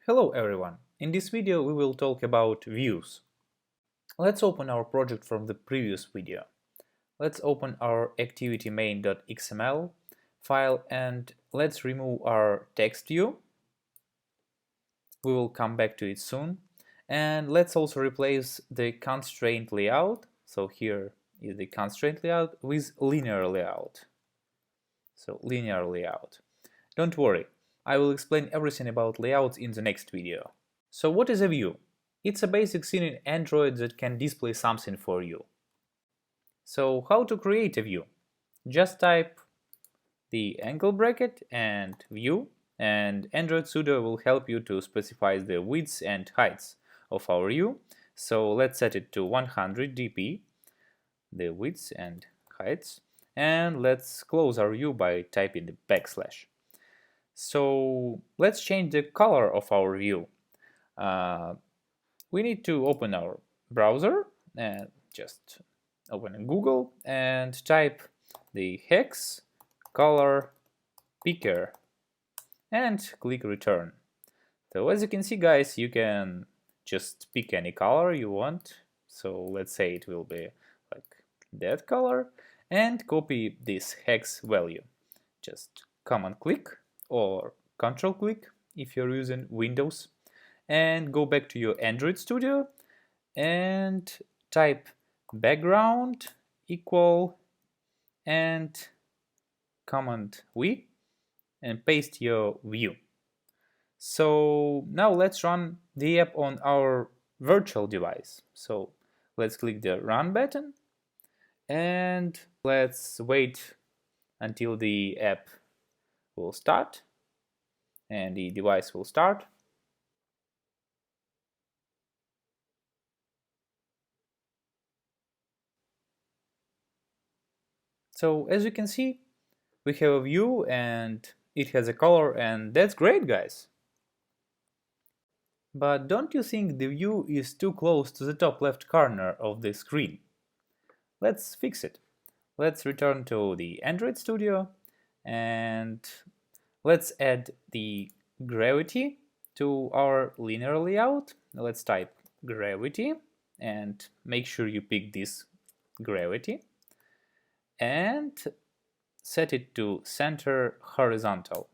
Hello everyone! In this video we will talk about views. Let's open our project from the previous video. Let's open our activity main.xml file and let's remove our text view. We will come back to it soon. And let's also replace the constraint layout. So here is the constraint layout with linear layout. So linear layout. Don't worry, I will explain everything about layouts in the next video. So what is a view? It's a basic scene in Android that can display something for you. So how to create a view? Just type the angle bracket and view, and Android Studio will help you to specify the widths and heights of our view. So let's set it to 100 dp, the widths and heights, and let's close our view by typing the backslash. So let's change the color of our view. We need to open our browser and just open Google and type the hex color picker and click return. So as you can see, guys, you can just pick any color you want. So let's say it will be like that color, and copy this hex value. Just command click or control click if you're using Windows, and go back to your Android Studio and type background equal and command V and paste your view. So now let's run the app on our virtual device. So let's click the run button and let's wait until the app will start and the device will start. So as you can see, we have a view and it has a color, and that's great, guys. But don't you think the view is too close to the top left corner of the screen? Let's fix it. Let's return to the Android Studio and let's add the gravity to our linear layout. Let's type gravity and make sure you pick this gravity and set it to center horizontal.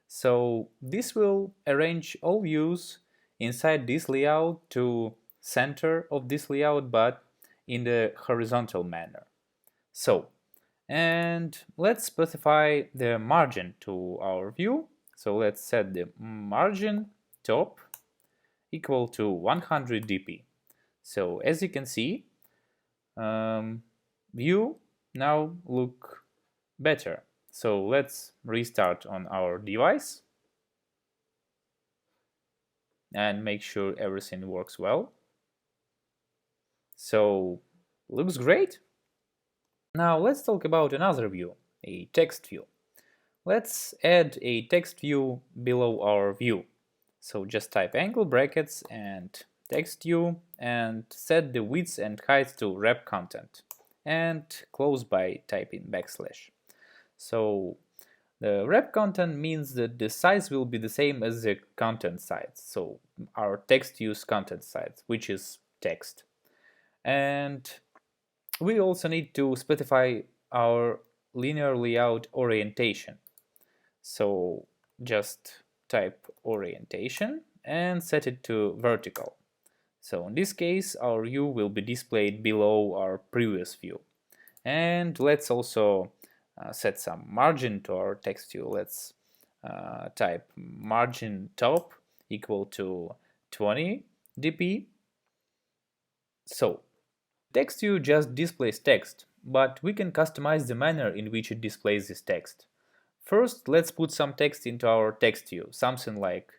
So this will arrange all views inside this layout to center of this layout, but in the horizontal manner. So, and let's specify the margin to our view. So let's set the margin top equal to 100 dp. So as you can see, view now look better. So let's restart on our device and make sure everything works well. So looks great. Now let's talk about another view, a text view. Let's add a text view below our view. So just type angle brackets and text view and set the width and height to wrap content and close by typing backslash. So the wrap content means that the size will be the same as the content size. So our text views content size, which is text. And we also need to specify our linear layout orientation. So just type orientation and set it to vertical. So in this case, our view will be displayed below our previous view. And let's also set some margin to our text view. Let's type margin top equal to 20 dp. So text view just displays text, but we can customize the manner in which it displays this text. First, let's put some text into our text view, something like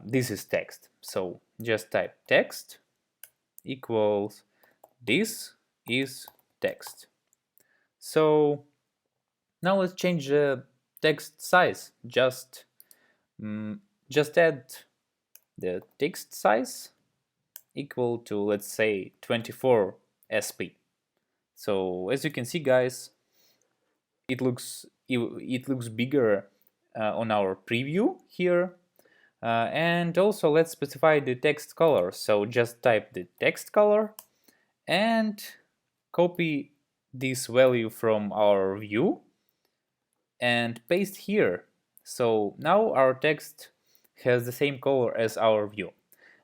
this is text. So just type text equals this is text. So now let's change the text size. Just add the text size equal to, let's say, 24 sp. So as you can see, guys, it looks bigger on our preview here, And also let's specify the text color. So just type the text color and copy this value from our view and paste here. So now our text has the same color as our view.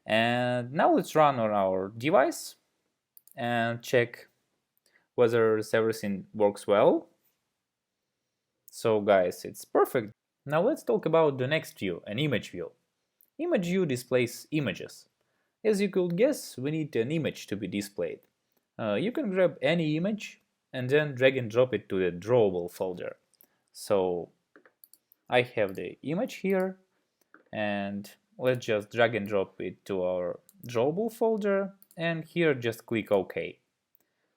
And now let's run on our device and check whether everything works well. So guys, it's perfect. Now let's talk about the next view, an image view. Image view displays images. As you could guess, we need an image to be displayed. You can grab any image and then drag and drop it to the drawable folder. So I have the image here, and let's just drag and drop it to our drawable folder, and here just click OK.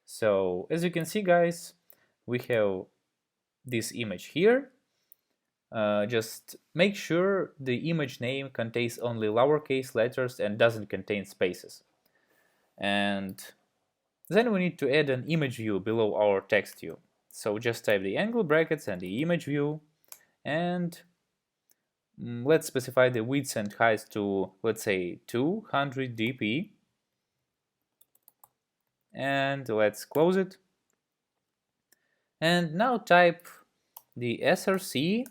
So as you can see guys, we have this image here. Just make sure the image name contains only lowercase letters and doesn't contain spaces. And then we need to add an image view below our text view. So just type the angle brackets and the image view, and let's specify the width and height to, let's say, 200 dp. And let's close it. And now type the src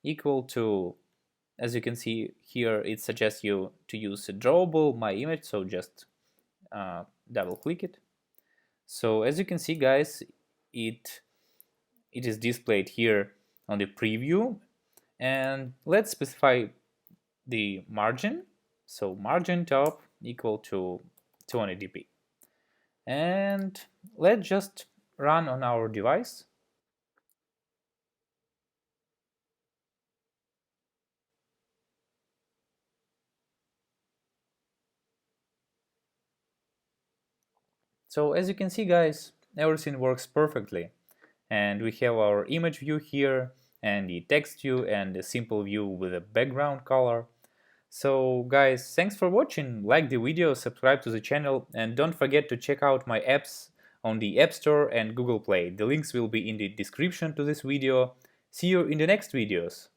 equal to, as you can see here, it suggests you to use a drawable my image, so just double click it. So as you can see guys, it is displayed here on the preview. And let's specify the margin. So margin top equal to 200 dp. And let's just run on our device. So as you can see guys, everything works perfectly. And we have our image view here, and the text view, and the simple view with a background color. So guys, thanks for watching, like the video, subscribe to the channel, and don't forget to check out my apps on the App Store and Google Play. The links will be in the description to this video. See you in the next videos.